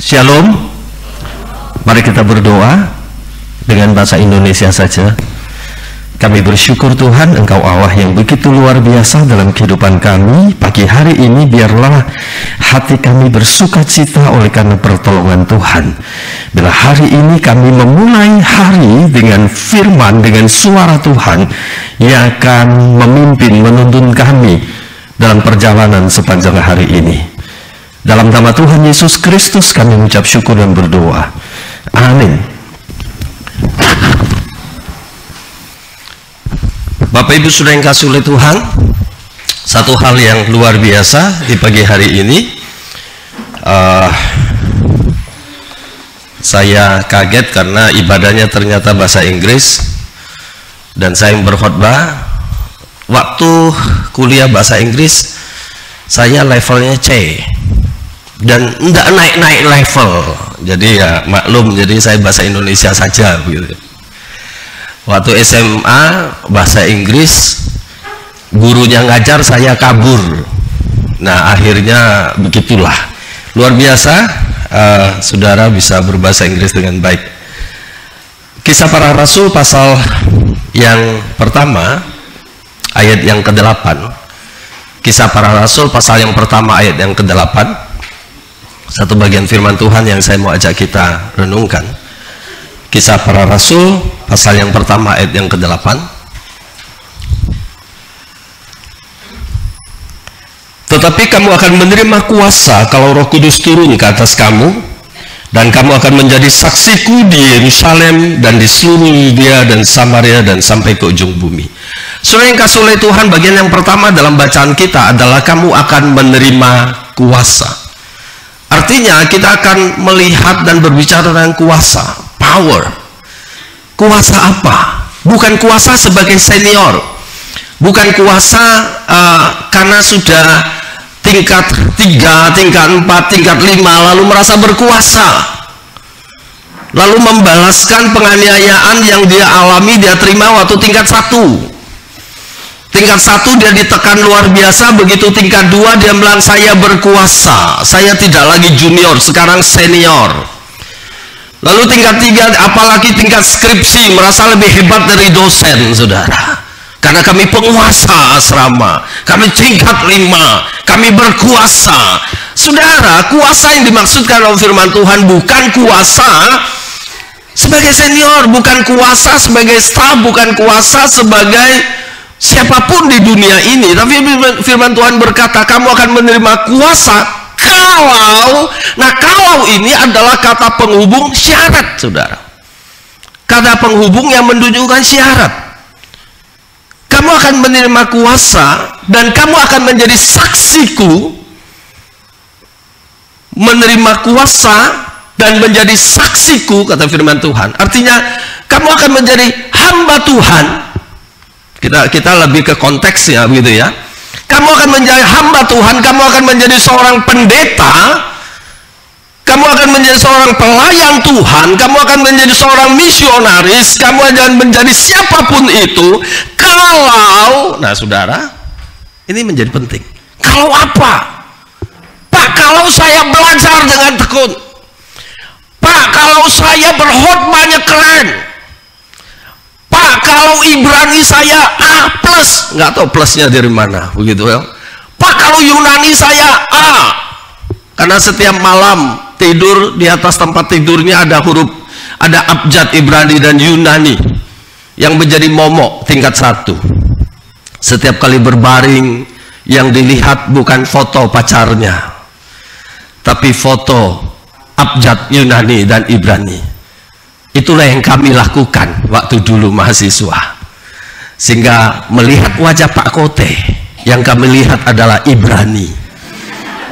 Shalom. Mari kita berdoa dengan bahasa Indonesia saja. Kami bersyukur Tuhan, Engkau Allah yang begitu luar biasa dalam kehidupan kami. Pagi hari ini biarlah hati kami bersuka cita oleh karena pertolongan Tuhan. Bila hari ini kami memulai hari dengan firman, dengan suara Tuhan yang akan memimpin, menuntun kami dalam perjalanan sepanjang hari ini. Dalam nama Tuhan Yesus Kristus kami mengucap syukur dan berdoa. Amin. Bapak Ibu Saudara yang kasih oleh Tuhan, satu hal yang luar biasa di pagi hari ini, saya kaget karena ibadahnya ternyata bahasa Inggris dan saya berkhotbah. Waktu kuliah bahasa Inggris saya levelnya C dan tidak naik-naik level, jadi ya maklum, jadi saya bahasa Indonesia saja begitu. Waktu SMA bahasa Inggris gurunya ngajar saya kabur. Nah akhirnya begitulah, luar biasa saudara bisa berbahasa Inggris dengan baik. Kisah Para Rasul pasal yang pertama ayat yang ke-8. Kisah Para Rasul pasal yang pertama ayat yang ke-8, satu bagian firman Tuhan yang saya mau ajak kita renungkan. Kisah Para Rasul pasal yang pertama ayat yang ke-8. Tetapi kamu akan menerima kuasa kalau Roh Kudus turun ke atas kamu, dan kamu akan menjadi saksiku di Yerusalem dan di seluruh Yudea dan Samaria dan sampai ke ujung bumi. Saudara yang kasih oleh Tuhan, bagian yang pertama dalam bacaan kita adalah kamu akan menerima kuasa. Artinya kita akan melihat dan berbicara tentang kuasa, power. Kuasa apa? Bukan kuasa sebagai senior, bukan kuasa karena sudah tingkat 3, tingkat 4, tingkat 5 lalu merasa berkuasa, lalu membalaskan penganiayaan yang dia alami, dia terima waktu tingkat 1. Tingkat 1 dia ditekan luar biasa, begitu tingkat 2 dia bilang saya berkuasa, saya tidak lagi junior, sekarang senior. Lalu tingkat 3, apalagi tingkat skripsi, merasa lebih hebat dari dosen, saudara. Karena kami penguasa asrama, kami tingkat 5, kami berkuasa. Saudara, kuasa yang dimaksudkan oleh firman Tuhan bukan kuasa sebagai senior, bukan kuasa sebagai staf, bukan kuasa sebagai siapapun di dunia ini. Tapi firman Tuhan berkata, kamu akan menerima kuasa kalau ini adalah kata penghubung syarat, saudara. Kata penghubung yang menunjukkan syarat. Kamu akan menerima kuasa dan kamu akan menjadi saksiku. Menerima kuasa dan menjadi saksiku, kata firman Tuhan. Artinya kamu akan menjadi hamba Tuhan. Kita lebih ke konteksnya begitu ya. Kamu akan menjadi hamba Tuhan, kamu akan menjadi seorang pendeta, kamu akan menjadi seorang pelayan Tuhan, kamu akan menjadi seorang misionaris, kamu akan menjadi siapapun itu. Nah saudara, ini menjadi penting. Kalau apa? Pak, kalau saya belajar dengan tekun, Pak, kalau saya berkhotbahnya keren, Pak, kalau Ibrani saya A+, nggak tahu plusnya dari mana, begitu ya. Pak, kalau Yunani saya A, karena setiap malam tidur di atas tempat tidurnya ada huruf, ada abjad Ibrani dan Yunani yang menjadi momok tingkat 1. Setiap kali berbaring yang dilihat bukan foto pacarnya, tapi foto abjad Yunani dan Ibrani. Itulah yang kami lakukan waktu dulu mahasiswa. Sehingga melihat wajah Pak Kote, yang kami lihat adalah Ibrani.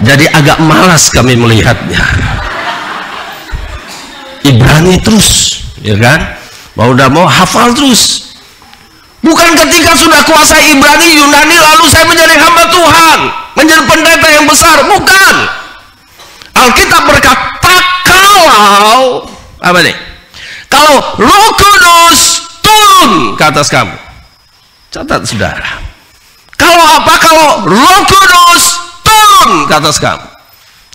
Jadi agak malas kami melihatnya. Ibrani terus, ya kan? Mau udah mau hafal terus. Bukan ketika sudah kuasai Ibrani, Yunani, lalu saya menjadi hamba Tuhan, menjadi pendeta yang besar. Bukan. Alkitab berkata kalau, apa nih? Kalau Roh Kudus turun ke atas kamu. Catat saudara. Kalau apa? Kalau Roh Kudus turun ke atas kamu.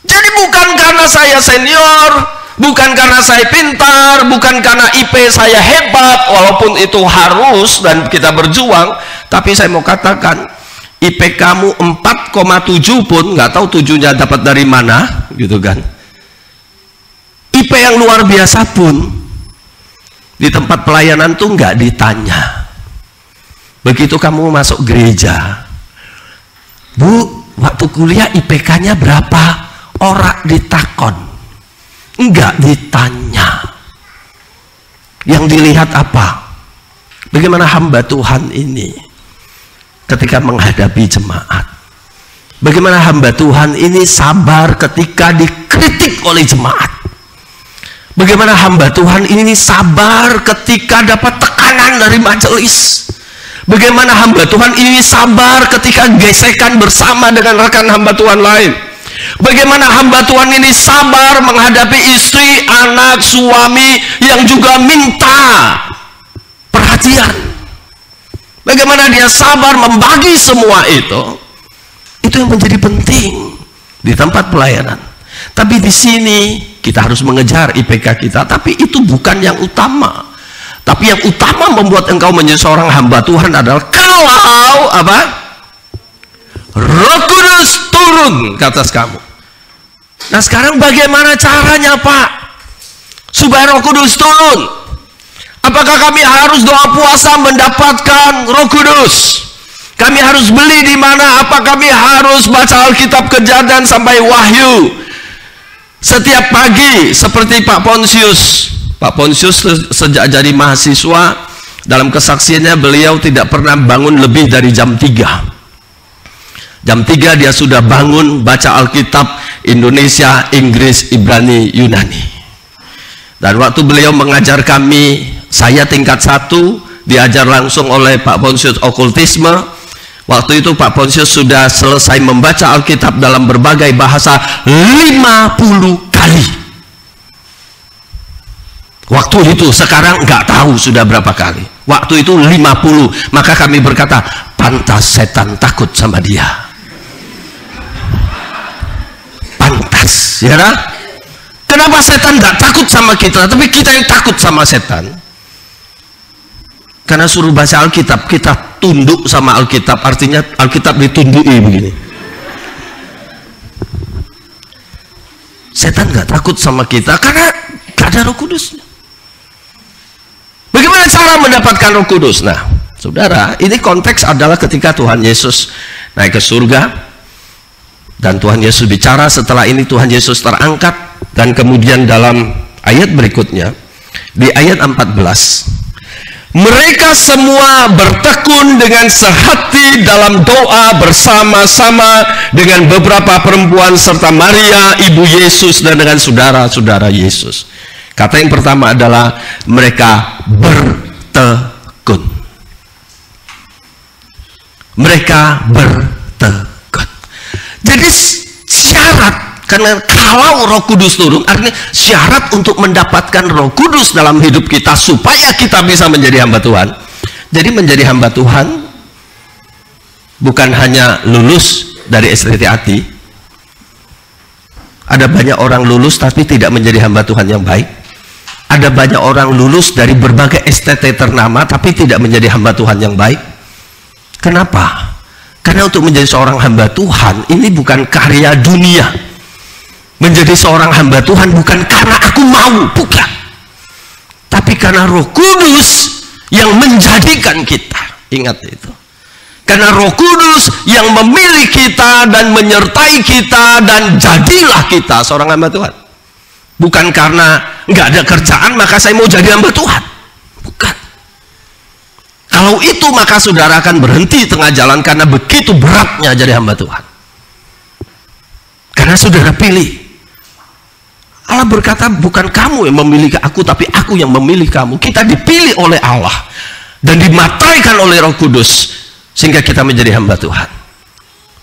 Jadi bukan karena saya senior, bukan karena saya pintar, bukan karena IP saya hebat, walaupun itu harus dan kita berjuang. Tapi saya mau katakan, IP kamu 4,7 pun, nggak tahu 7-nya dapat dari mana, gitu kan. IP yang luar biasa pun, di tempat pelayanan tuh nggak ditanya. Begitu kamu masuk gereja, Bu, waktu kuliah IPK-nya berapa? Ora ditakon, enggak ditanya. Yang dilihat apa? Bagaimana hamba Tuhan ini ketika menghadapi jemaat? Bagaimana hamba Tuhan ini sabar ketika dikritik oleh jemaat? Bagaimana hamba Tuhan ini sabar ketika dapat tekanan dari majelis? Bagaimana hamba Tuhan ini sabar ketika gesekan bersama dengan rekan hamba Tuhan lain? Bagaimana hamba Tuhan ini sabar menghadapi istri, anak, suami yang juga minta perhatian? Bagaimana dia sabar membagi semua itu? Itu yang menjadi penting di tempat pelayanan. Tapi di sini kita harus mengejar IPK kita, tapi itu bukan yang utama. Tapi yang utama membuat engkau menjadi seorang hamba Tuhan adalah kalau apa? Roh Kudus turun ke atas kamu. Nah sekarang bagaimana caranya, Pak? Supaya Roh Kudus turun. Apakah kami harus doa puasa mendapatkan Roh Kudus? Kami harus beli di mana? Apa kami harus baca Alkitab Kejadian sampai Wahyu setiap pagi seperti Pak Pontius? Pak Pontius sejak jadi mahasiswa, dalam kesaksiannya beliau tidak pernah bangun lebih dari jam 3. Jam 3 dia sudah bangun baca Alkitab Indonesia, Inggris, Ibrani, Yunani. Dan waktu beliau mengajar kami, saya tingkat 1, diajar langsung oleh Pak Pontius okultisme. Waktu itu Pak Pontius sudah selesai membaca Alkitab dalam berbagai bahasa 50 kali. Waktu itu, sekarang nggak tahu sudah berapa kali. Waktu itu 50. Maka kami berkata, pantas setan takut sama dia. Pantas, ya kan? Kenapa setan nggak takut sama kita, tapi kita yang takut sama setan? Karena suruh baca Alkitab, kita tunduk sama Alkitab. Artinya Alkitab ditundui begini. Setan nggak takut sama kita karena nggak ada Roh Kudus. Bagaimana cara mendapatkan Roh Kudus? Nah, saudara, ini konteks adalah ketika Tuhan Yesus naik ke surga dan Tuhan Yesus bicara. Setelah ini Tuhan Yesus terangkat, dan kemudian dalam ayat berikutnya di ayat 14, mereka semua bertekun dengan sehati dalam doa bersama-sama dengan beberapa perempuan serta Maria ibu Yesus dan dengan saudara-saudara Yesus. Kata yang pertama adalah mereka bertekun. Mereka bertekun. Jadi syarat, karena kalau Roh Kudus turun, artinya syarat untuk mendapatkan Roh Kudus dalam hidup kita supaya kita bisa menjadi hamba Tuhan. Jadi menjadi hamba Tuhan bukan hanya lulus dari STT. Ada banyak orang lulus tapi tidak menjadi hamba Tuhan yang baik. Ada banyak orang lulus dari berbagai STT ternama tapi tidak menjadi hamba Tuhan yang baik. Kenapa? Karena untuk menjadi seorang hamba Tuhan ini bukan karya dunia. Menjadi seorang hamba Tuhan bukan karena aku mau, bukan. Tapi karena Roh Kudus yang menjadikan kita. Ingat itu. Karena Roh Kudus yang memilih kita dan menyertai kita, dan jadilah kita seorang hamba Tuhan. Bukan karena nggak ada kerjaan maka saya mau jadi hamba Tuhan. Bukan. Kalau itu maka saudara akan berhenti tengah jalan, karena begitu beratnya jadi hamba Tuhan. Karena saudara pilih. Allah berkata, bukan kamu yang memilih aku, tapi aku yang memilih kamu. Kita dipilih oleh Allah dan dimataikan oleh Roh Kudus sehingga kita menjadi hamba Tuhan.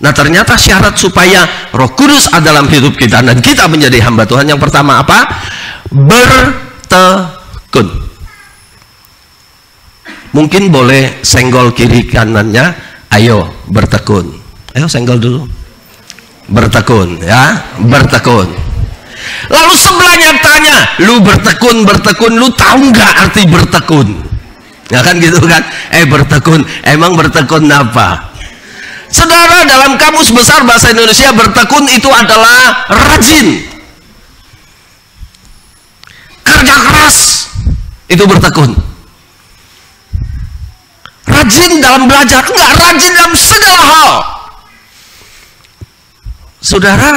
Nah ternyata syarat supaya Roh Kudus ada dalam hidup kita dan kita menjadi hamba Tuhan, yang pertama apa? Bertekun. Mungkin boleh senggol kiri kanannya, ayo bertekun. Ayo senggol dulu. bertekun, ya, bertekun. Lalu sebelahnya tanya, lu bertekun, lu tahu nggak arti bertekun? Ya kan gitu kan? Bertekun, emang bertekun apa? Saudara, dalam Kamus Besar Bahasa Indonesia, bertekun itu adalah rajin, kerja keras, itu bertekun. Rajin dalam belajar, enggak, rajin dalam segala hal. Saudara,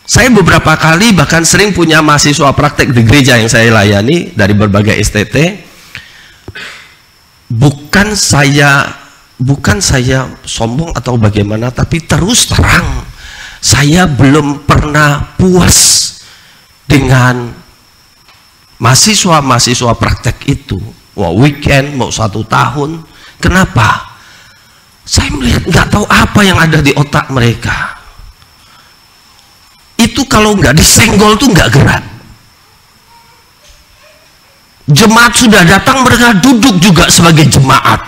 saya beberapa kali bahkan sering punya mahasiswa praktek di gereja yang saya layani dari berbagai STT. Bukan saya sombong atau bagaimana, tapi terus terang saya belum pernah puas dengan mahasiswa praktek itu. Wah, weekend mau 1 tahun. Kenapa? Saya melihat nggak tahu apa yang ada di otak mereka. Itu kalau nggak disenggol tuh nggak gerak. Jemaat sudah datang, mereka duduk juga sebagai jemaat.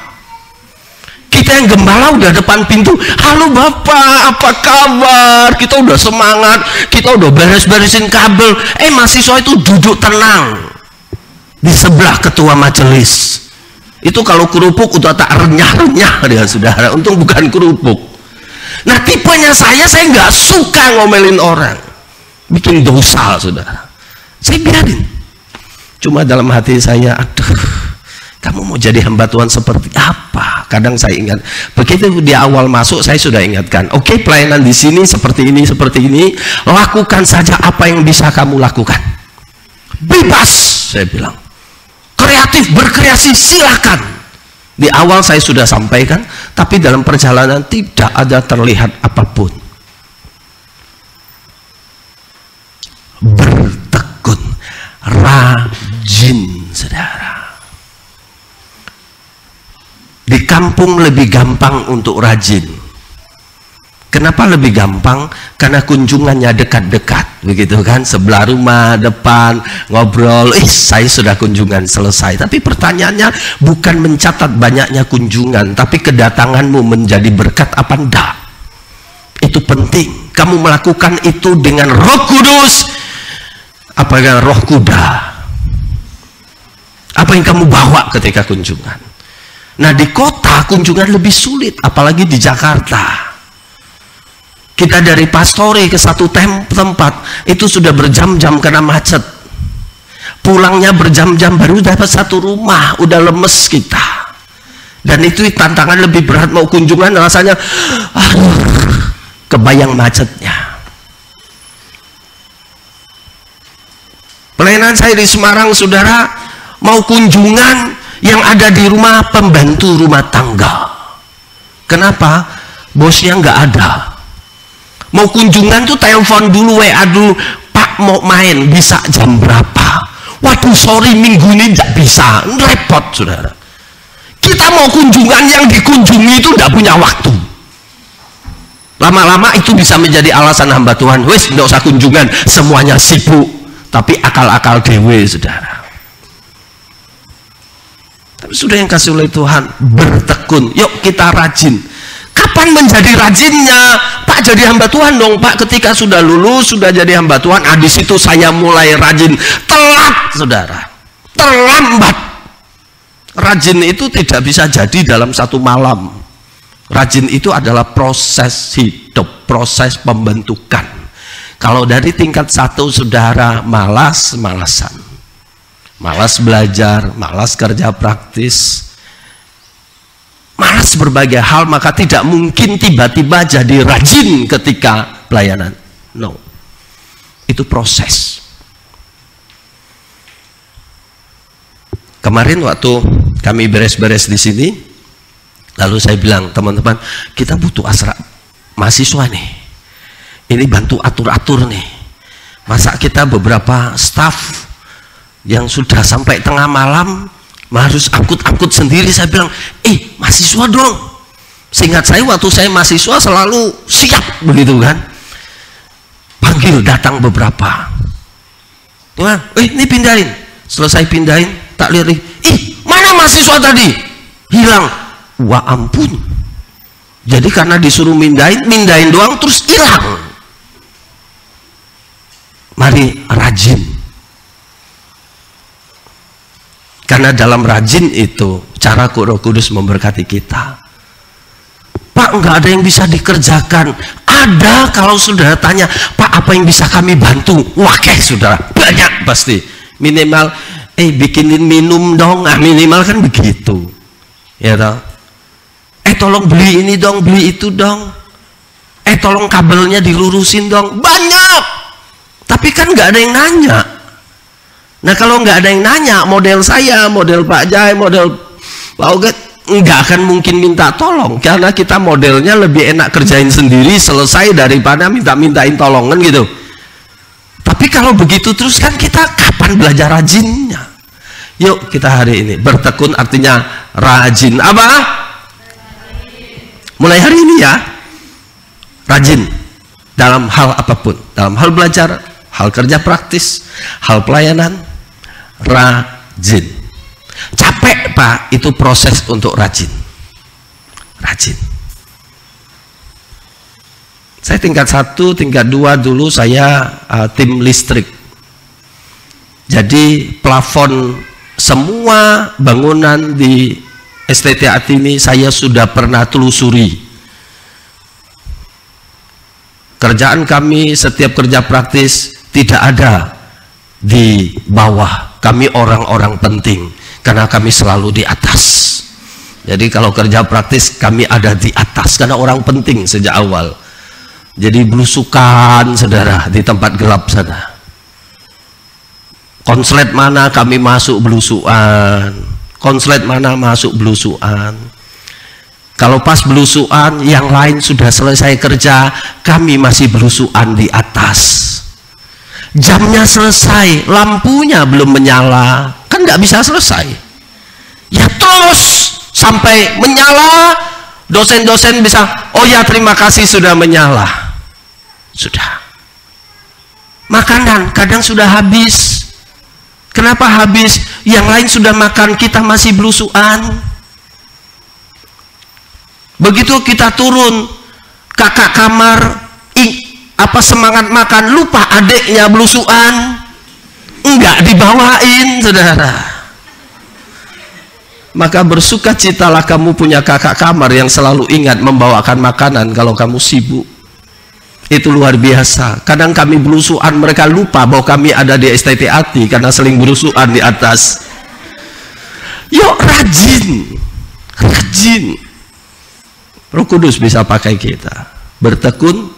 Kita yang gembala udah depan pintu, halo Bapak, apa kabar? Kita udah semangat, kita udah beres-beresin kabel. Mahasiswa itu duduk tenang di sebelah ketua majelis. Itu kalau kerupuk udah tak renyah-renyah dia, saudara. Untung bukan kerupuk. Nah, tipenya saya nggak suka ngomelin orang, bikin dosa, saudara. Saya biarin. Cuma dalam hati saya, aduh, kamu mau jadi hamba Tuhan seperti apa? Kadang saya ingat, begitu di awal masuk saya sudah ingatkan, oke, pelayanan di sini seperti ini, lakukan saja apa yang bisa kamu lakukan. Bebas, saya bilang. Kreatif, berkreasi, silakan. Di awal saya sudah sampaikan, tapi dalam perjalanan tidak ada terlihat apapun. Bertekun, rajin, saudara. Di kampung lebih gampang untuk rajin. Kenapa lebih gampang? Karena kunjungannya dekat-dekat, begitu kan? Sebelah rumah, depan, ngobrol, saya sudah kunjungan selesai. Tapi pertanyaannya bukan mencatat banyaknya kunjungan, tapi kedatanganmu menjadi berkat apa enggak? Itu penting. Kamu melakukan itu dengan Roh Kudus, apa dengan roh kuda? Apa yang kamu bawa ketika kunjungan? Nah, di kota kunjungan lebih sulit, apalagi di Jakarta. Kita dari Pastori ke satu tempat itu sudah berjam-jam karena macet. Pulangnya berjam-jam baru dapat satu rumah, udah lemes kita. Dan itu tantangan lebih berat, mau kunjungan rasanya kebayang macetnya. Pelayanan saya di Semarang, saudara, mau kunjungan yang ada di rumah pembantu rumah tangga. Kenapa? Bosnya nggak ada. Mau kunjungan tuh telepon dulu, WA dulu, Pak mau main, bisa jam berapa? Waduh, sorry, minggu ini nggak bisa, repot, saudara. Kita mau kunjungan, yang dikunjungi itu nggak punya waktu. Lama-lama itu bisa menjadi alasan hamba Tuhan, wes nggak usah kunjungan, semuanya sibuk. Tapi akal-akal dewe, saudara. Tapi sudah yang kasih oleh Tuhan, bertekun, yuk kita rajin. Kapan menjadi rajinnya? Pak, jadi hamba Tuhan dong, Pak. Ketika sudah lulus, sudah jadi hamba Tuhan, di situ saya mulai rajin. Telat, saudara. Terlambat. Rajin itu tidak bisa jadi dalam satu malam. Rajin itu adalah proses hidup, proses pembentukan. Kalau dari tingkat 1, saudara, malas-malasan. Malas belajar, malas kerja praktis, malas berbagai hal, maka tidak mungkin tiba-tiba jadi rajin ketika pelayanan. No, itu proses. Kemarin waktu kami beres-beres di sini, lalu saya bilang, teman-teman, kita butuh asra mahasiswa nih. Ini bantu atur-atur nih. Masa kita beberapa staf yang sudah sampai tengah malam harus angkut-angkut sendiri. Saya bilang, mahasiswa dong. Seingat saya waktu saya mahasiswa selalu siap, begitu kan. Panggil, datang beberapa. Ini pindahin. Selesai pindahin, tak lihat, mana mahasiswa tadi? Hilang. Wah, ampun. Jadi karena disuruh mindahin doang terus hilang. Mari rajin. Karena dalam rajin itu cara Roh Kudus memberkati kita. Pak, nggak ada yang bisa dikerjakan. Ada kalau saudara tanya, Pak, apa yang bisa kami bantu? Wakeh saudara, banyak pasti. Minimal, bikinin minum dong. Nah, minimal kan begitu. Ya toh? Tolong beli ini dong, beli itu dong. Tolong kabelnya dilurusin dong. Banyak. Tapi kan nggak ada yang nanya. Nah kalau nggak ada yang nanya, model saya, model Pak Jai, model Pak Oget, nggak akan mungkin minta tolong. Karena kita modelnya lebih enak kerjain sendiri, selesai daripada minta-mintain tolongan gitu. Tapi kalau begitu terus kan kita kapan belajar rajinnya? Yuk kita hari ini bertekun artinya rajin. Apa? Mulai hari ini ya, rajin dalam hal apapun, dalam hal belajar, hal kerja praktis, hal pelayanan, rajin. Capek Pak, itu proses untuk rajin. Rajin. Saya tingkat 1, tingkat 2 dulu saya tim listrik. Jadi plafon semua bangunan di STTAT ini saya sudah pernah telusuri. Kerjaan kami setiap kerja praktis tidak ada di bawah. Kami orang-orang penting karena kami selalu di atas. Jadi kalau kerja praktis kami ada di atas karena orang penting sejak awal. Jadi belusukan saudara di tempat gelap sana. Konslet mana kami masuk belusukan. Konslet mana masuk belusuan. Kalau pas belusuan yang lain sudah selesai kerja, kami masih belusuan di atas. Jamnya selesai, lampunya belum menyala, kan nggak bisa selesai. Ya terus sampai menyala, dosen-dosen bisa, oh ya terima kasih sudah menyala. Sudah. Makanan kadang sudah habis. Kenapa habis? Yang lain sudah makan, kita masih belusuan. Begitu kita turun, kakak kamar semangat makan, lupa adiknya belusuan, enggak dibawain saudara. Maka bersukacitalah kamu punya kakak kamar yang selalu ingat membawakan makanan kalau kamu sibuk. Itu luar biasa. Kadang kami belusuan, mereka lupa bahwa kami ada di STTAT karena seling belusuan di atas. Yuk rajin, rajin. Roh Kudus bisa pakai kita. Bertekun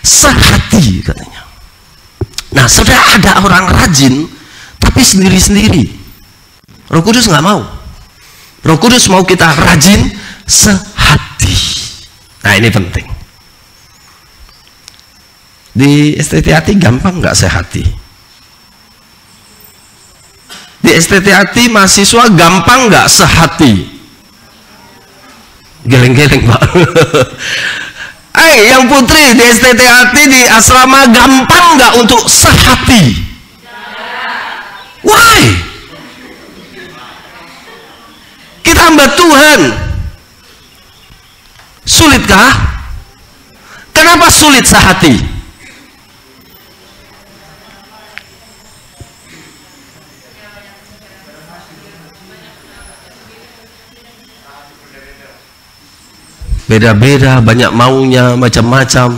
sehati katanya. Nah sudah ada orang rajin tapi sendiri-sendiri. Roh Kudus nggak mau. Roh Kudus mau kita rajin sehati. Nah ini penting. Di STTAT gampang nggak sehati? Di STTAT mahasiswa gampang nggak sehati? Geleng-geleng Pak. Yang putri di STTAT di asrama gampang nggak untuk sehati? Why? Kita hamba Tuhan. Sulitkah? Kenapa sulit sehati? Beda-beda, banyak maunya, macam-macam.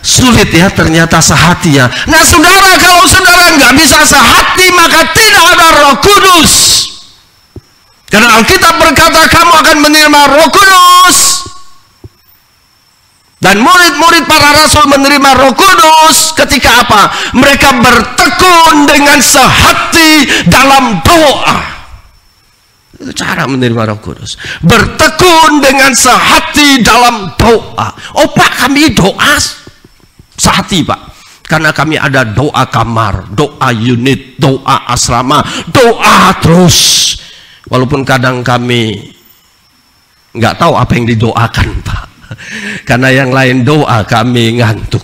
Sulit ya ternyata sehati ya. Nah saudara, kalau saudara nggak bisa sehati, maka tidak ada Roh Kudus. Karena Alkitab berkata kamu akan menerima Roh Kudus. Dan murid-murid para rasul menerima Roh Kudus ketika apa? Mereka bertekun dengan sehati dalam doa. Itu cara menerima Roh Kudus. Bertekun dengan sehati dalam doa. Oh Pak, kami doa sehati Pak. Karena kami ada doa kamar, doa unit, doa asrama, doa terus. Walaupun kadang kami nggak tahu apa yang didoakan Pak. Karena yang lain doa kami ngantuk.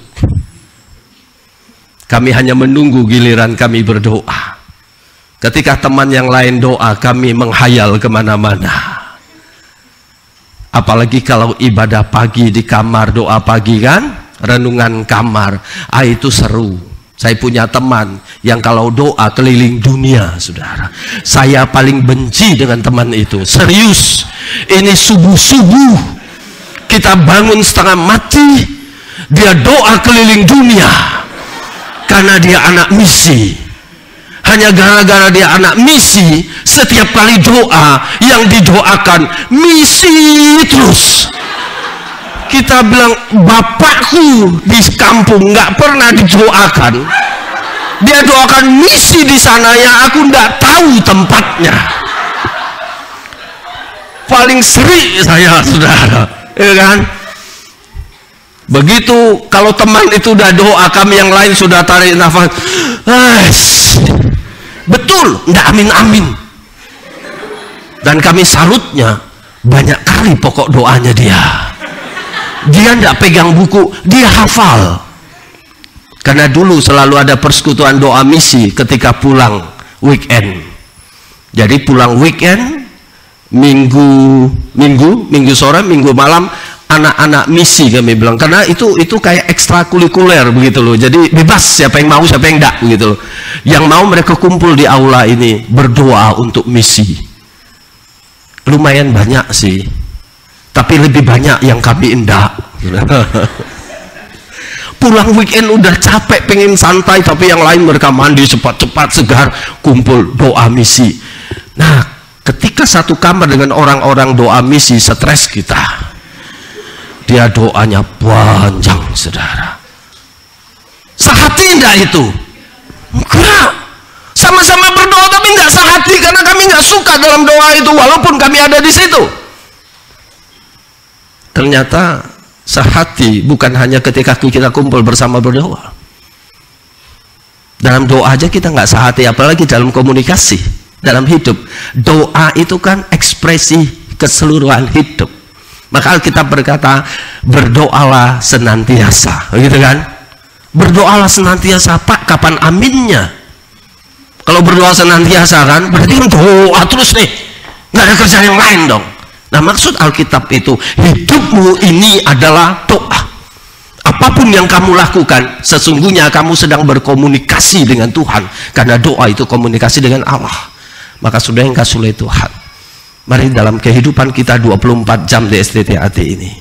Kami hanya menunggu giliran kami berdoa. Ketika teman yang lain doa, kami menghayal kemana-mana. Apalagi kalau ibadah pagi di kamar, doa pagi kan, renungan kamar, itu seru. Saya punya teman yang kalau doa keliling dunia, saudara. Saya paling benci dengan teman itu. Serius, ini subuh-subuh kita bangun setengah mati, dia doa keliling dunia karena dia anak misi. Hanya gara-gara dia anak misi, setiap kali doa yang didoakan misi terus. Kita bilang, bapakku di kampung nggak pernah didoakan. Dia doakan misi di sana yang aku nggak tahu tempatnya. Paling seri saya, saudara, ya kan? Begitu kalau teman itu udah doa, kami yang lain sudah tarik nafas. Betul, nggak amin-amin. Dan kami salutnya, banyak kali pokok doanya dia. Dia tidak pegang buku, dia hafal. Karena dulu selalu ada persekutuan doa misi ketika pulang weekend. Jadi pulang weekend, minggu sore, minggu malam, anak-anak misi kami bilang. Karena itu kayak ekstrakurikuler begitu loh. Jadi bebas, siapa yang mau, siapa yang enggak begitu loh. Yang mau mereka kumpul di aula ini berdoa untuk misi. Lumayan banyak sih. Tapi lebih banyak yang kami enggak. Pulang weekend udah capek, pengen santai, tapi yang lain mereka mandi cepat-cepat, segar, kumpul doa misi. Nah, ketika satu kamar dengan orang-orang doa misi, stres kita. Dia doanya panjang, saudara. Sehati enggak itu? Enggak. Sama-sama berdoa tapi enggak sehati, karena kami enggak suka dalam doa itu, walaupun kami ada di situ. Ternyata sehati bukan hanya ketika kita kumpul bersama berdoa. Dalam doa aja kita nggak sehati, apalagi dalam komunikasi, dalam hidup. Doa itu kan ekspresi keseluruhan hidup. Maka Alkitab berkata, berdoalah senantiasa, gitu kan? Berdoalah senantiasa, Pak, kapan aminnya? Kalau berdoa senantiasa kan, berarti kan doa terus nih, nggak ada kerjaan yang lain dong. Nah, maksud Alkitab itu, hidupmu ini adalah doa. Apapun yang kamu lakukan, sesungguhnya kamu sedang berkomunikasi dengan Tuhan. Karena doa itu komunikasi dengan Allah. Maka sudah yang kasih oleh Tuhan, mari dalam kehidupan kita 24 jam di STTAT ini,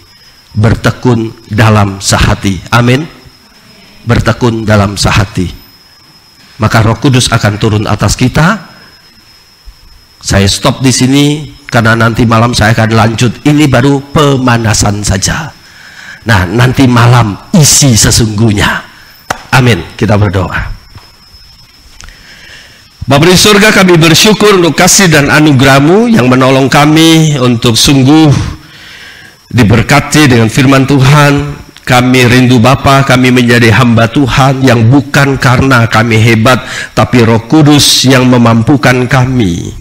bertekun dalam sehati. Amin. Bertekun dalam sehati. Maka Roh Kudus akan turun atas kita. Saya stop di sini, karena nanti malam saya akan lanjut. Ini baru pemanasan saja. Nah, nanti malam isi sesungguhnya. Amin. Kita berdoa. Bapa di surga, kami bersyukur untuk kasih dan anugerah-Mu yang menolong kami untuk sungguh diberkati dengan firman Tuhan. Kami rindu Bapa, kami menjadi hamba Tuhan yang bukan karena kami hebat, tapi Roh Kudus yang memampukan kami.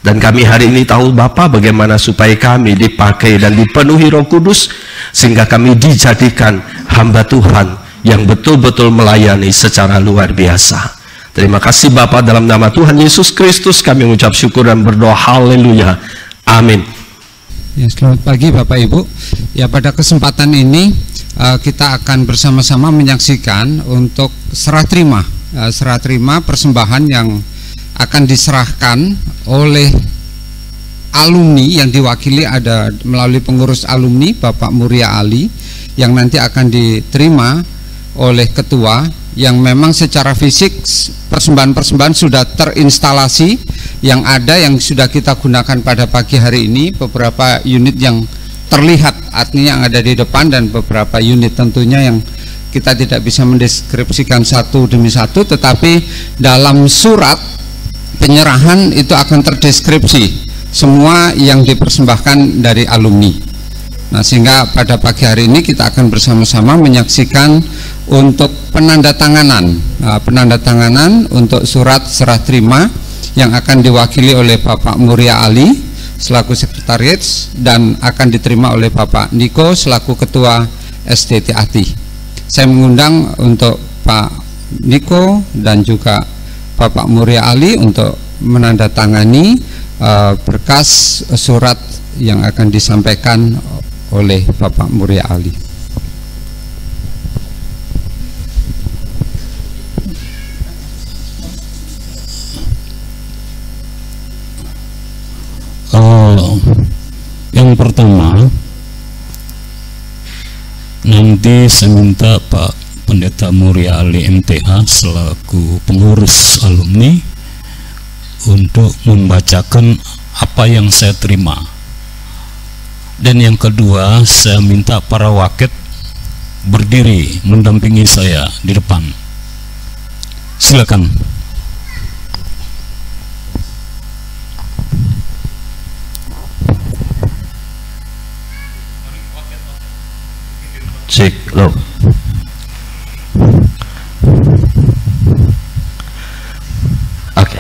Dan kami hari ini tahu Bapa bagaimana supaya kami dipakai dan dipenuhi Roh Kudus, sehingga kami dijadikan hamba Tuhan yang betul-betul melayani secara luar biasa. Terima kasih Bapa, dalam nama Tuhan Yesus Kristus kami mengucap syukur dan berdoa. Haleluya. Amin. Ya, selamat pagi Bapak Ibu. Ya, pada kesempatan ini kita akan bersama-sama menyaksikan untuk serah terima persembahan yang akan diserahkan oleh alumni yang diwakili ada melalui pengurus alumni Bapak Muria Ali, yang nanti akan diterima oleh ketua, yang memang secara fisik persembahan-persembahan sudah terinstalasi, yang ada yang sudah kita gunakan pada pagi hari ini, beberapa unit yang terlihat artinya yang ada di depan, dan beberapa unit tentunya yang kita tidak bisa mendeskripsikan satu demi satu, tetapi dalam surat penyerahan itu akan terdeskripsi semua yang dipersembahkan dari alumni. Nah, sehingga pada pagi hari ini kita akan bersama-sama menyaksikan untuk penandatanganan untuk surat serah terima yang akan diwakili oleh Bapak Muria Ali selaku sekretariat dan akan diterima oleh Bapak Niko selaku ketua STTAT. Saya mengundang untuk Pak Niko dan juga Bapak Muria Ali untuk menandatangani berkas surat yang akan disampaikan oleh Bapak Muria Ali. Yang pertama, nanti saya minta Pak Pendeta Muria Ali MTH selaku pengurus alumni untuk membacakan apa yang saya terima. Dan yang kedua, saya minta para waket berdiri mendampingi saya di depan. Silakan. Cek lo. Oke.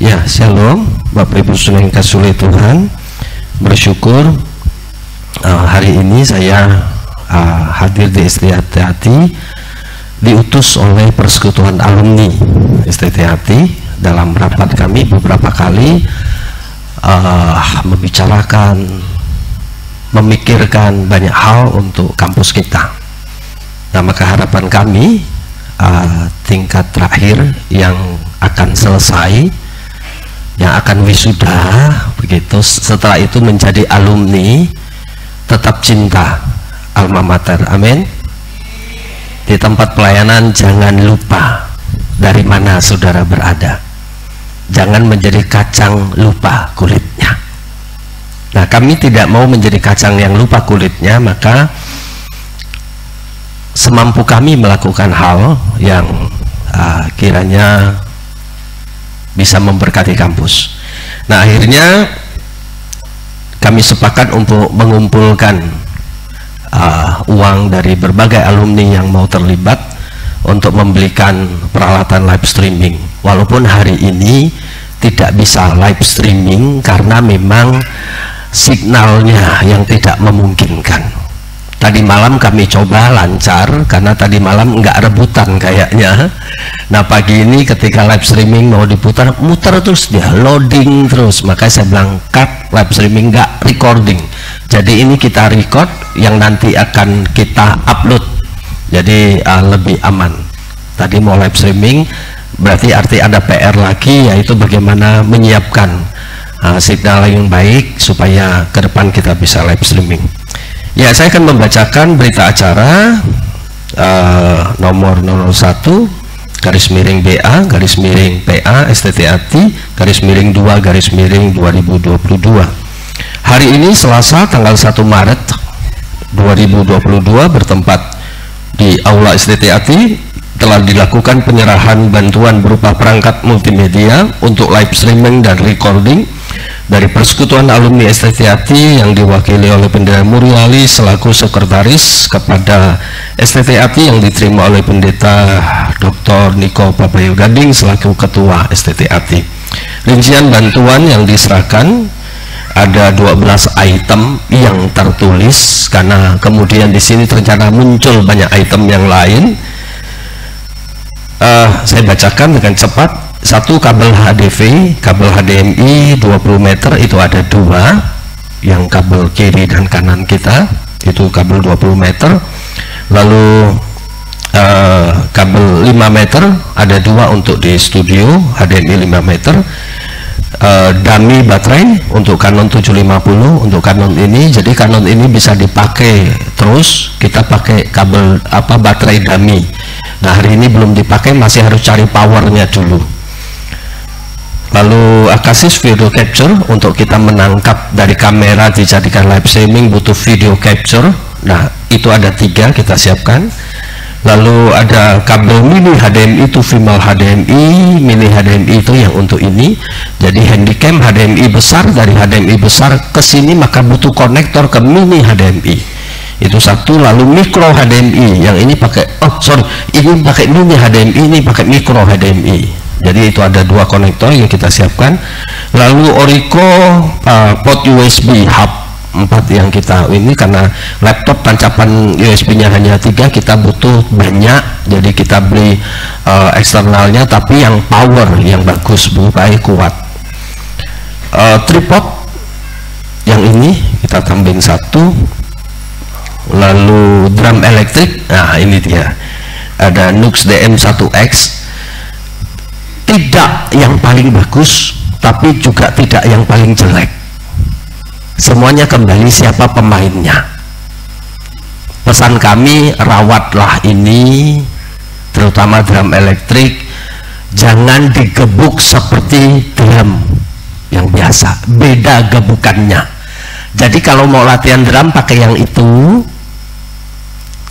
Ya, shalom Bapak Ibu saudara yang kasih oleh Tuhan. Bersyukur hari ini saya hadir di STT diutus oleh Persekutuan Alumni STT dalam rapat kami beberapa kali membicarakan, memikirkan banyak hal untuk kampus kita. Nah, maka harapan kami tingkat terakhir yang akan selesai, yang akan wisuda, begitu, setelah itu menjadi alumni, tetap cinta alma mater, amin. Di tempat pelayanan jangan lupa dari mana saudara berada, jangan menjadi kacang lupa kulitnya. Nah, kami tidak mau menjadi kacang yang lupa kulitnya, maka semampu kami melakukan hal yang kiranya bisa memberkati kampus. Nah, akhirnya kami sepakat untuk mengumpulkan uang dari berbagai alumni yang mau terlibat untuk membelikan peralatan live streaming. Walaupun hari ini tidak bisa live streaming karena memang signalnya yang tidak memungkinkan. Tadi malam kami coba lancar karena tadi malam nggak rebutan kayaknya. Nah, pagi ini ketika live streaming mau diputar, muter terus dia, loading terus. Makanya saya bilang cut live streaming, nggak recording. Jadi ini kita record yang nanti akan kita upload. Jadi lebih aman. Tadi mau live streaming berarti ada PR lagi, yaitu bagaimana menyiapkan signal yang baik supaya ke depan kita bisa live streaming. Ya, saya akan membacakan berita acara nomor 01 garis miring BA garis miring PA STT garis miring 2 garis miring 2022. Hari ini Selasa tanggal 1 Maret 2022 bertempat di Aula STT telah dilakukan penyerahan bantuan berupa perangkat multimedia untuk live streaming dan recording dari Persekutuan Alumni STT yang diwakili oleh Pendeta Muria Ali selaku sekretaris kepada STT yang diterima oleh Pendeta Dr. Niko Papayo Gading selaku ketua STT. Rincian bantuan yang diserahkan ada 12 item yang tertulis karena kemudian di sini ternyata muncul banyak item yang lain. Saya bacakan dengan cepat. Satu, kabel HDV, kabel HDMI 20 meter itu ada 2, yang kabel kiri dan kanan kita itu kabel 20 meter. Lalu kabel 5 meter ada 2 untuk di studio, HDMI 5 meter. Dummy baterai untuk Canon 750 untuk Canon ini. Jadi Canon ini bisa dipakai terus, kita pakai kabel baterai dummy. Nah, hari ini belum dipakai, masih harus cari powernya dulu. Lalu Akasis video capture untuk kita menangkap dari kamera dijadikan live streaming butuh video capture. Nah, itu ada 3 kita siapkan. Lalu ada kabel mini HDMI itu female HDMI, mini HDMI itu yang untuk ini. Jadi handycam HDMI besar, dari HDMI besar ke sini maka butuh konektor ke mini HDMI. Itu satu. Lalu micro HDMI yang ini pakai ini pakai mini HDMI, ini pakai micro HDMI. Jadi itu ada 2 konektor yang kita siapkan. Lalu Orico port USB hub 4 yang kita ini, karena laptop tancapan USB-nya hanya 3, kita butuh banyak, jadi kita beli eksternalnya tapi yang power yang bagus, baik kuat. Tripod yang ini kita tambahin 1. Lalu drum elektrik, nah ini dia, ada Nux DM1X, tidak yang paling bagus tapi juga tidak yang paling jelek. Semuanya kembali siapa pemainnya. Pesan kami, rawatlah ini, terutama drum elektrik, jangan digebuk seperti drum yang biasa, beda gebukannya. Jadi kalau mau latihan drum pakai yang itu,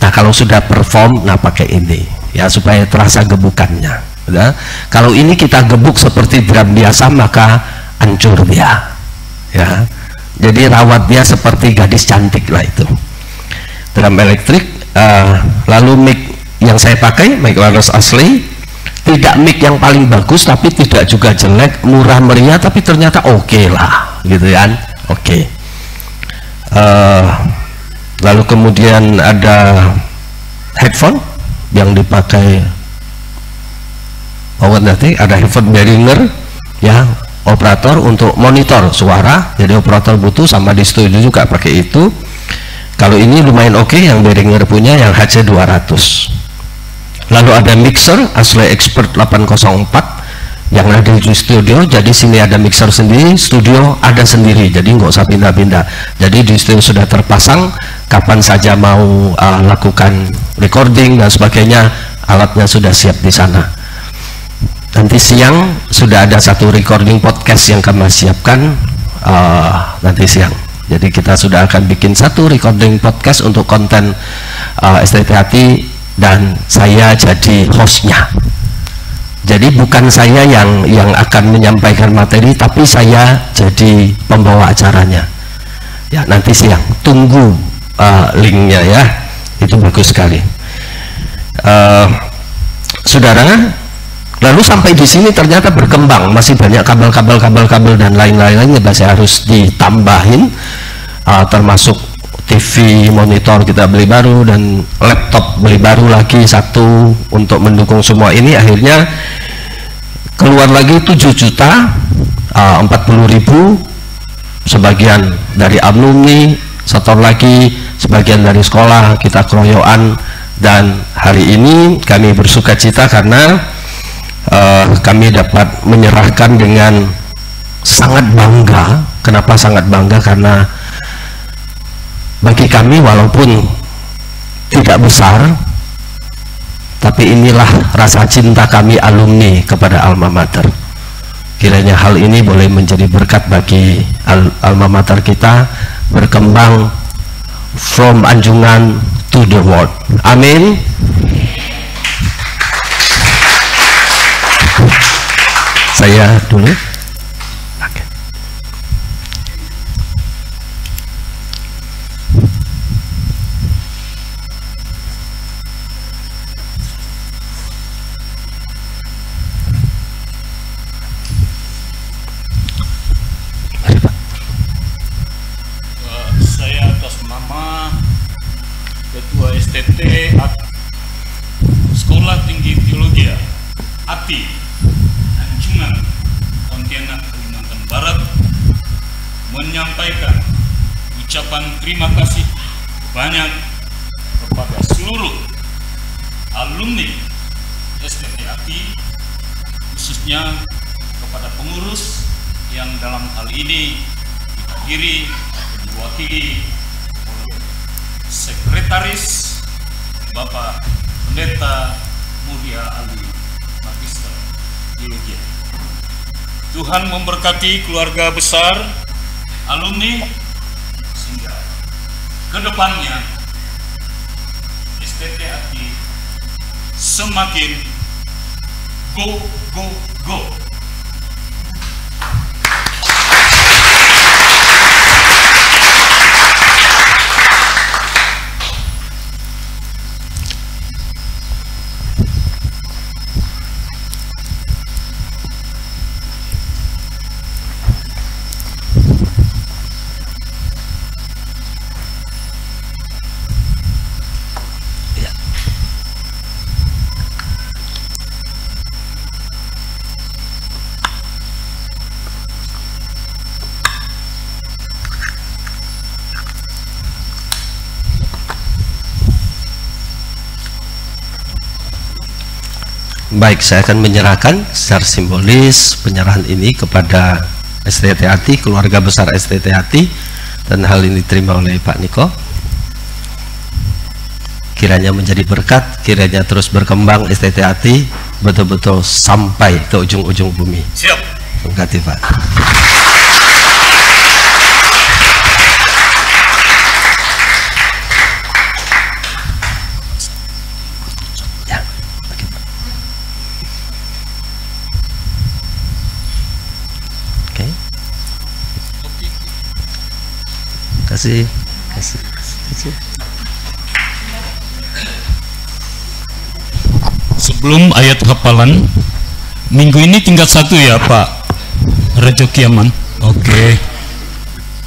nah kalau sudah perform, nah pakai ini ya, supaya terasa gebukannya ya. Kalau ini kita gebuk seperti drum biasa, maka hancur dia ya. Jadi rawat dia seperti gadis cantik lah itu. Drum elektrik. Lalu mic yang saya pakai mic wireless asli, tidak mic yang paling bagus tapi tidak juga jelek, murah meriah tapi ternyata oke lah gitu kan, oke. Lalu kemudian ada headphone yang dipakai nanti ada headphone Behringer ya, operator untuk monitor suara, jadi operator butuh, sama di studio juga pakai itu. Kalau ini lumayan oke, yang Behringer punya yang HC200. Lalu ada mixer asli Expert 804 yang ada di studio, jadi sini ada mixer sendiri, studio ada sendiri, jadi nggak usah pindah-pindah. Jadi di studio sudah terpasang, kapan saja mau lakukan recording dan sebagainya, alatnya sudah siap di sana. Nanti siang sudah ada 1 recording podcast yang kami siapkan nanti siang. Jadi kita sudah akan bikin 1 recording podcast untuk konten STT Hati, dan saya jadi hostnya. Jadi bukan saya yang akan menyampaikan materi, tapi saya jadi pembawa acaranya. Ya nanti siang, tunggu linknya ya, itu bagus sekali. Saudara. Lalu sampai di sini ternyata berkembang, masih banyak kabel dan lain-lainnya saya harus ditambahin, termasuk TV, monitor kita beli baru, dan laptop beli baru lagi 1 untuk mendukung semua ini. Akhirnya keluar lagi 7.040.000, sebagian dari alumni, setor lagi, sebagian dari sekolah, kita keroyokan. Dan hari ini kami bersuka cita karena kami dapat menyerahkan dengan sangat bangga. Kenapa sangat bangga? Karena bagi kami walaupun tidak besar, tapi inilah rasa cinta kami alumni kepada alma mater. Kiranya hal ini boleh menjadi berkat bagi alma mater kita berkembang from Anjungan to the world. Amin. Saya dulu. Oke. Saya atas nama Ketua STT Sekolah Tinggi Teologi ATI Pontianak, Kalimantan Barat, menyampaikan ucapan terima kasih banyak kepada seluruh alumni STT ATI, khususnya kepada pengurus yang dalam hal ini dihadiri atau diwakili oleh Sekretaris Bapak Pendeta Muria Ali Magister Teologi. Tuhan memberkati keluarga besar alumni sehingga kedepannya STT ATI semakin go. Baik, saya akan menyerahkan secara simbolis penyerahan ini kepada STT Hati, keluarga besar STT Hati, dan hal ini diterima oleh Pak Niko. Kiranya menjadi berkat, kiranya terus berkembang STT Hati betul-betul sampai ke ujung-ujung bumi. Siap. Terima kasih, Pak. Kasih. Sebelum ayat hafalan, minggu ini tingkat 1 ya Pak Rejo Kiaman. Oke.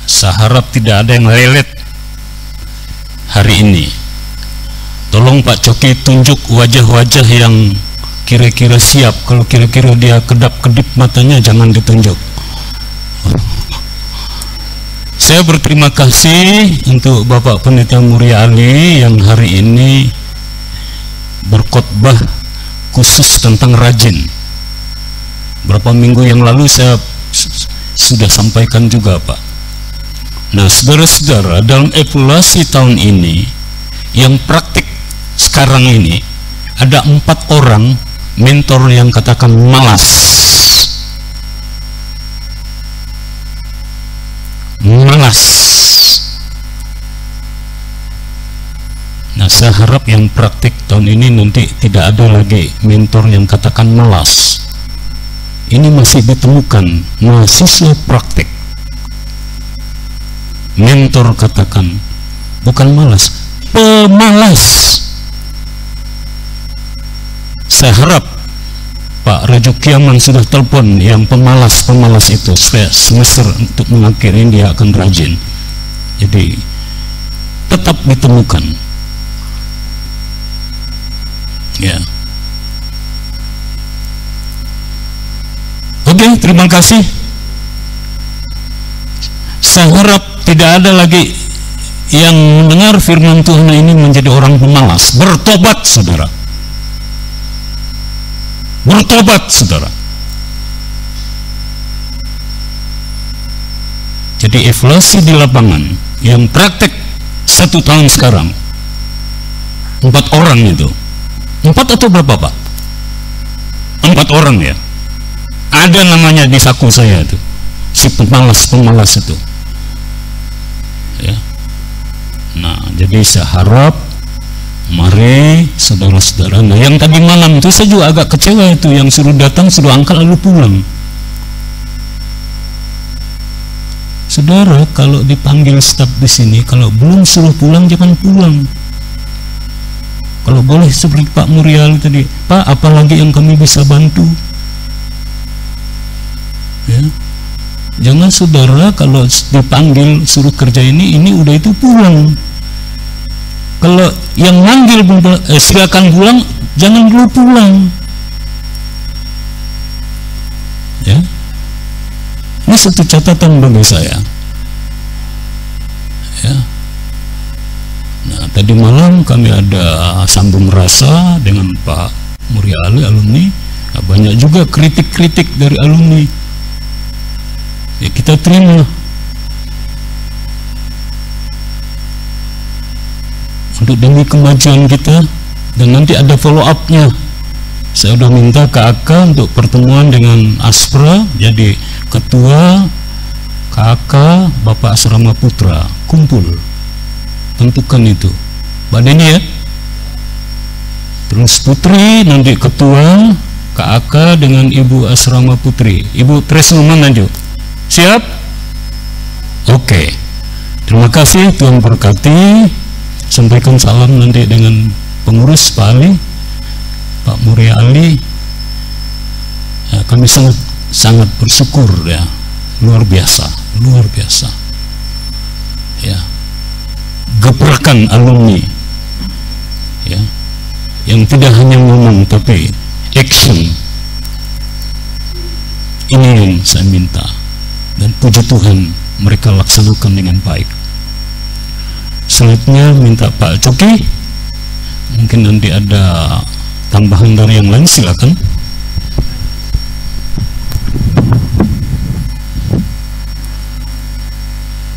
Saya harap tidak ada yang lelet hari ini. Tolong Pak Coki tunjuk wajah-wajah yang kira-kira siap. Kalau kira-kira dia kedap-kedip matanya, jangan ditunjuk. Saya berterima kasih untuk Bapak Pendeta Muria Ali yang hari ini berkhotbah khusus tentang rajin. Berapa minggu yang lalu saya sudah sampaikan juga, Pak. Nah, saudara-saudara, dalam evaluasi tahun ini yang praktik sekarang ini ada 4 orang mentor yang katakan malas. Nah, saya harap yang praktik tahun ini nanti tidak ada lagi mentor yang katakan malas. Ini masih ditemukan mahasiswa praktik. Mentor katakan bukan malas, pemalas. Saya harap Pak Rejo Kiaman sudah telepon yang pemalas-pemalas itu supaya semester untuk mengakhiri dia akan rajin. Jadi tetap ditemukan. Ya. Oke, terima kasih. Saya harap tidak ada lagi yang mendengar firman Tuhan ini menjadi orang pemalas. Bertobat, saudara. Bertobat, saudara. Jadi evaluasi di lapangan yang praktek 1 tahun sekarang 4 orang itu. 4 atau berapa, Pak? 4 orang ya. Ada namanya di saku saya itu, si pemalas itu. Ya. Nah, jadi saya harap mari saudara-saudara. Nah, yang tadi malam itu saya juga agak kecewa itu, yang suruh datang suruh angkat lalu pulang. Saudara, kalau dipanggil staf di sini, kalau belum suruh pulang jangan pulang. Kalau boleh seperti Pak Murial tadi, Pak, apalagi yang kami bisa bantu? Ya. Jangan saudara kalau dipanggil suruh kerja ini udah itu pulang. Kalau yang manggil silakan pulang, jangan dulu pulang. Ya. Ini satu catatan bagi saya. Ya. Nah, tadi malam kami ada sambung rasa dengan Pak Muria Ali, alumni. Nah, banyak juga kritik-kritik dari alumni. Ya, kita terima. Untuk demi kemajuan kita, dan nanti ada follow up-nya. Saya sudah minta KAK untuk pertemuan dengan Aspra, jadi ketua KAK Bapak Asrama Putra kumpul, tentukan itu Mbak Deni ya, terus Putri nanti ketua KAK dengan Ibu Asrama Putri, Ibu Tresno Manaju. Siap? Oke. Terima kasih, Tuhan berkati. Sampaikan salam nanti dengan pengurus Pak Ali, Pak Muria Ali. Ya, kami sangat bersyukur ya, luar biasa ya, gebrakan alumni ya, yang tidak hanya ngomong tapi action. Ini yang saya minta, dan puji Tuhan mereka laksanakan dengan baik. Selanjutnya minta Pak Coki, mungkin nanti ada tambahan dari yang lain silakan.